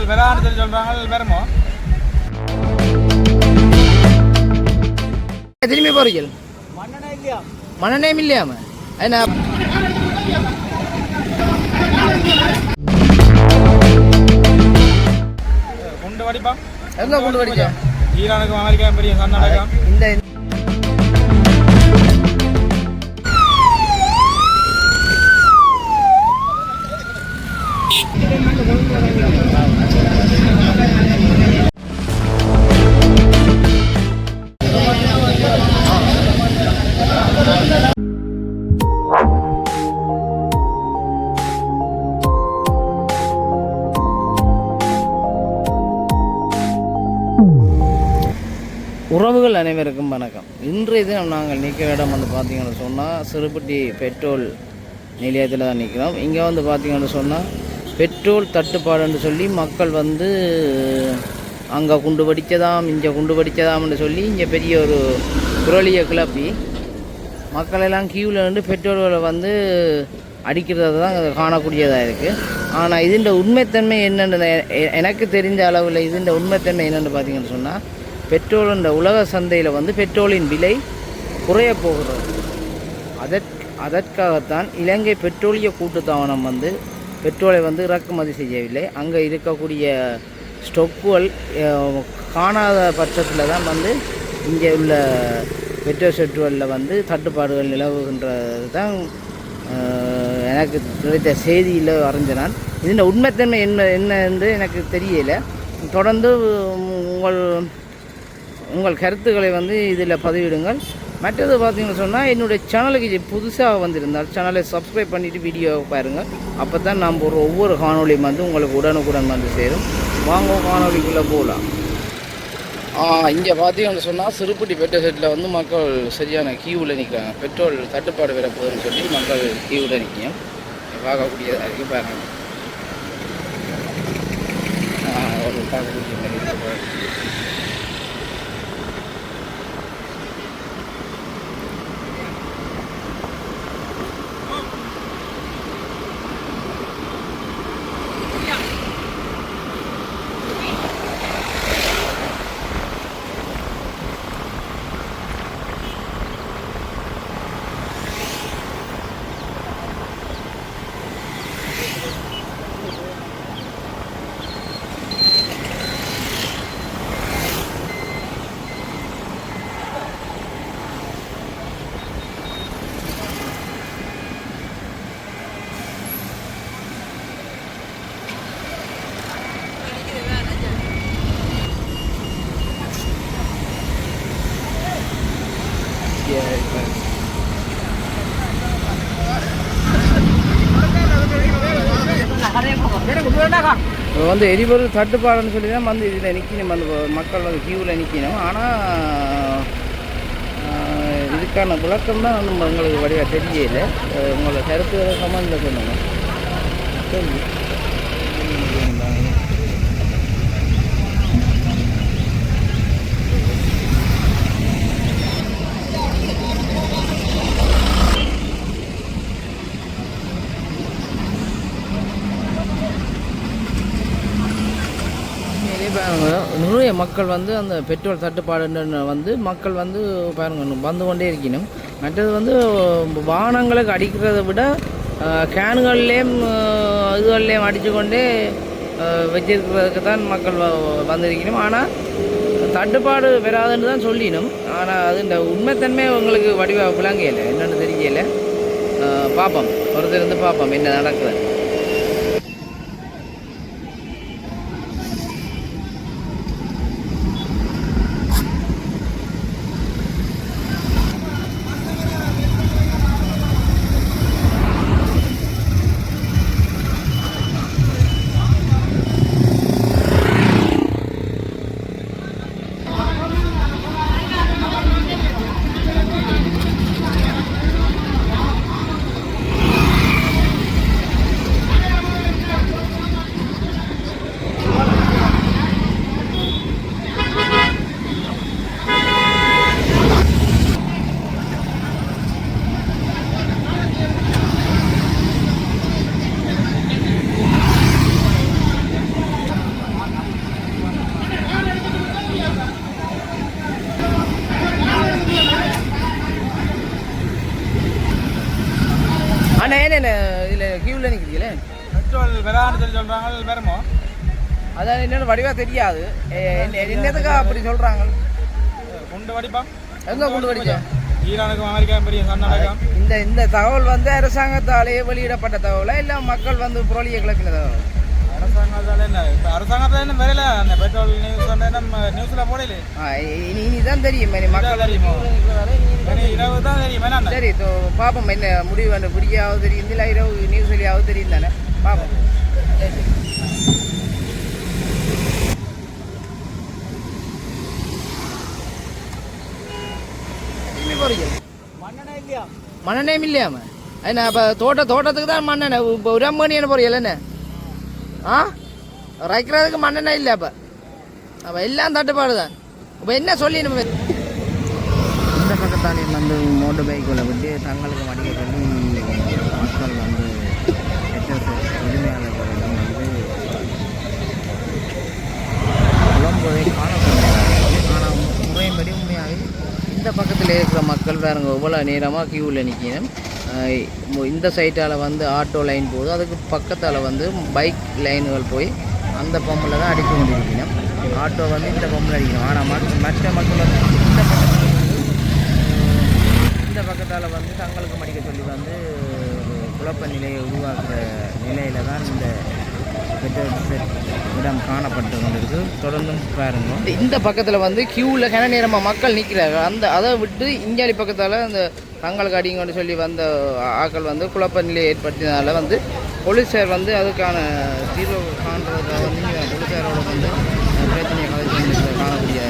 வெறான்னு சொல்றாங்க வேறமோ திரும்பி போறீங்க மண்ணெண்ணெயும் இல்லையாம என்ன குண்டு வடிப்பா எங்க குண்டு வடிச்சா ஈரானுக்கு அமெரிக்கா பெரிய சண்டை நடக்கும் இந்த உறவுகள் அனைவருக்கும் வணக்கம். இன்றைய தினம் நாங்கள் நிற்கிற இடம் வந்து பார்த்திங்கன்னு சொன்னால் சிறுபட்டி பெட்ரோல் நிலையத்தில் தான் நிற்கிறோம். இங்கே வந்து பார்த்திங்கன்னு சொன்னால் பெட்ரோல் தட்டுப்பாடுன்னு சொல்லி மக்கள் வந்து அங்கே குண்டு வெடிச்சதாம் இங்கே குண்டு வெடிச்சதாம்னு சொல்லி இங்கே பெரிய ஒரு குரலியை கிளப்பி மக்கள் எல்லாம் கியூவில் நின்று பெட்ரோலை வந்து அடிக்கிறது தான் காணக்கூடியதாக இருக்குது. ஆனால் இதுன்ற உண்மைத்தன்மை என்னென்னு எனக்கு தெரிஞ்ச அளவில் இதுன்ற உண்மைத்தன்மை என்னென்னு பார்த்திங்கன்னு சொன்னால் பெட்ரோல் இந்த உலக சந்தையில் வந்து பெட்ரோலின் விலை குறைய போகிறது. அதற்காகத்தான் இலங்கை பெட்ரோலிய கூட்டுத்தாபனம் வந்து பெட்ரோலை வந்து இறக்குமதி செய்யவில்லை. அங்கே இருக்கக்கூடிய ஸ்டொக்குகள் காணாத பட்சத்தில் தான் வந்து இங்கே உள்ள பெட்ரோல் செட்டுகளில் வந்து தட்டுப்பாடுகள் நிலவுகின்றது தான் எனக்கு கிடைத்த செய்தியில் அறிஞ்ச நான். இதன் உண்மைத்தன்மை என்ன என்று எனக்கு தெரியலை. தொடர்ந்து உங்கள் கருத்துக்களை வந்து இதில் பதிவிடுங்கள். மற்றது பார்த்தீங்கன்னு சொன்னால் என்னுடைய சேனலுக்கு புதுசாக வந்திருந்தால் சேனலை சப்ஸ்கிரைப் பண்ணிவிட்டு வீடியோவை பாருங்கள். அப்போ தான் நாம் ஒரு ஒவ்வொரு காணொலியும் வந்து உங்களுக்கு உடனுக்குடன் வந்து சேரும். வாங்க காணொலிக்குள்ளே போகலாம். இங்கே பார்த்தீங்கன்னு சொன்னால் சிறுபட்டி பெட்ரோல் செட்டில் வந்து மக்கள் சரியான கியூவில் நிற்கிறாங்க. பெட்ரோல் தட்டுப்பாடு வரப்போகுதுன்னு சொல்லி மக்கள் கியூவில் நிற்கும். பார்க்கக்கூடியதாக இருக்குது பாருங்கள். ஒரு பார்க்கக்கூடிய மாதிரி இப்போ வந்து எரிபொருள் தட்டுப்பாடுன்னு சொல்லி தான் வந்து இதில் நிற்கணும். அந்த மக்கள் வந்து கியூவில் நிற்கணும். ஆனால் இதுக்கான விளக்கம் தான் வந்து உங்களுக்கு வழியாக தெரியல. உங்களோட கருத்து கமெண்டில் சொல்லுங்கள். சரி நிறைய மக்கள் வந்து அந்த பெட்ரோல் தட்டுப்பாடுன்னு வந்து மக்கள் வந்து பாருங்க வந்து கொண்டே இருக்கணும். மற்றது வந்து வாகனங்களுக்கு அடிக்கிறத விட கேன்கள்லேயும் இதுகள்லேயும் அடித்து கொண்டே வச்சிருக்கிறதுக்கு தான் மக்கள் வந்திருக்கணும். ஆனால் தட்டுப்பாடு பெறாதுன்னு தான் சொல்லிடணும். ஆனால் அது இந்த உண்மைத்தன்மை உங்களுக்கு வடிவாக விளங்கலை, என்னென்னு தெரியலை. பார்ப்போம், ஒருத்தர் இருந்து பார்ப்போம் என்ன நடக்குது. அண்ணா என்ன இதில் கியூவில் நிற்கிறீங்களே? பெட்ரோல் வரான்னு சொல்லி சொல்கிறாங்க, வருமோ? அதான் என்னென்னு வடிவாக தெரியாது. என்னதுக்கா அப்படி சொல்கிறாங்க? குண்டு வெடிப்பா? எங்கே குண்டு வெடிச்சோம்? ஈரானுக்கும் அமெரிக்கா பெரிய சன்னடகம். இந்த தகவல் வந்து அரசாங்கத்தாலேயே வெளியிடப்பட்ட தகவலா இல்லை மக்கள் வந்து புரளியை கிளப்பின தகவல்? அரசாங்கத்தால் என்ன இப்போ அரசாங்கத்தால் என்ன வரல, அந்த பெட்ரோல் நியூஸ் வந்து நம்ம நியூஸில் போடல. இனிதான் தெரியும் மக்கள் தெரியுமோ? இரவு தான் தெரியும். என்ன சரி பார்ப்போம் என்ன முடிவு அந்த பிடிக்காவது தெரியும் இல்லை இரவு நியூஸ் வெளியாவது தெரியும் தானே பார்ப்போம். மண்ணெண்ணெயும் இல்லையாம என்ன அப்போ தோட்டத்துக்கு தான் மண்ணெண்ணெய். இப்போ ஒரு அம்மணி என்ன போறீங்க என்ன? ஆ ரைக்கிறதுக்கு மண்ணெண்ணெய் இல்லை. அப்போ எல்லாம் தட்டுப்பாடு தான். இப்போ என்ன சொல்லி நம்ம இந்த பக்கத்தாலையும் வந்து மோட்டர் பைக்குள்ள விட்டு தங்களுக்கு மடிக்க சொல்லி மக்கள் வந்து உரிமையாளர்களிடம் வந்து புலம்புவதை காணப்படுகிறார்கள். ஆனால் முறையின்படி உண்மையாக இந்த பக்கத்தில் இருக்கிற மக்கள் வேறுங்க இவ்வளோ நேரமாக கியூவில் நிற்கணும். இந்த சைட்டால் வந்து ஆட்டோ லைன் போகுது, அதுக்கு பக்கத்தால் வந்து பைக் லைனுகள் போய் அந்த பம்பில் தான் அடிக்க கொண்டிருக்கணும். ஆட்டோ வந்து இந்த பம்பில் அடிக்கணும். ஆனால் மற்ற மக்கள் வந்து இந்த பக்கத்தால் வந்து தங்களுக்கு மடிக்க சொல்லி வந்து குழப்ப நிலையை உருவாக்குற நிலையில் தான் இந்த பெட்ரோல் இடம் காணப்பட்டு கொண்டிருக்கு. தொடர்ந்தும் பாருங்க. இந்த பக்கத்தில் வந்து கியூவில் கன நேரமாக மக்கள் நிற்கிறாங்க. அதை விட்டு இஞ்சாலி பக்கத்தால் அந்த தங்களுக்கு அடிங்கன்னு சொல்லி வந்த ஆக்கள் வந்து குழப்ப நிலையை ஏற்படுத்தினால வந்து போலீஸார் வந்து அதுக்கான தீர்வு காண்றதுக்காக வந்து போலீஸாரோட வந்து பிரச்சனையை கலைச்சு காணக்கூடிய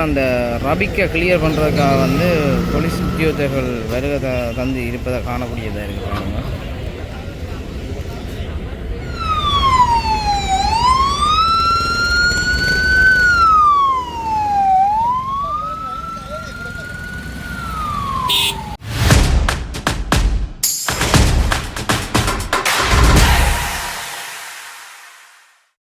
அந்த ரபிக்கை கிளியர் பண்ணுறதுக்காக வந்து போலீஸ் உத்தியோகத்தர்கள் வருகை தந்து இருப்பதை காணக்கூடியதாக இருக்குது.